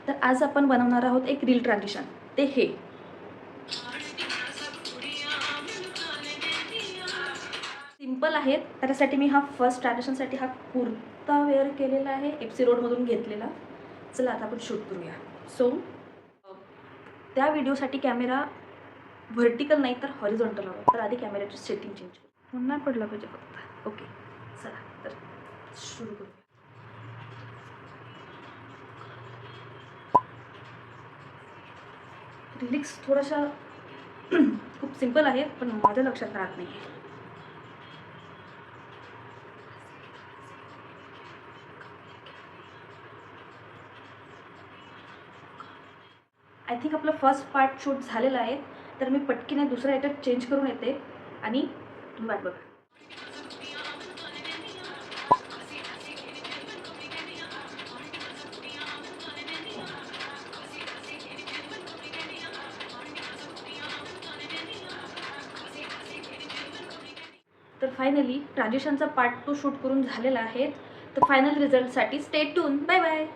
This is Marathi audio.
तर आज आपण बनवणार आहोत एक रील ट्रान्झिशन, ते हे सिंपल आहे. त्यासाठी मी हा फर्स्ट ट्रान्झिशनसाठी हा कुर्ता वेअर केलेला आहे, FC रोडमधून घेतलेला. चला आता आपण शूट करूया. सो त्या व्हिडिओसाठी कॅमेरा व्हर्टिकल नाही तर हॉरिझॉन्टल हवा. तर आधी कॅमेऱ्याची सेटिंग चेंज करू. पुन्हा पडला पाहिजे फक्त. ओके, चला तर सुरू करूया. लिरिक्स थोडासा खूप सिंपल आहे, पण माझ्या लक्षात राहत नाही. आय थिंक आपलं फर्स्ट पार्ट शूट झालेला आहे. तर मी पटकीने दुसरा याच्यात चेंज करून येते आणि तुम्ही वाट बघा. तर फायनली ट्रान्झिशनचा पार्ट 2 शूट करून झालेला आहे. तर फायनल रिझल्टसाठी स्टे ट्यून. Bye bye.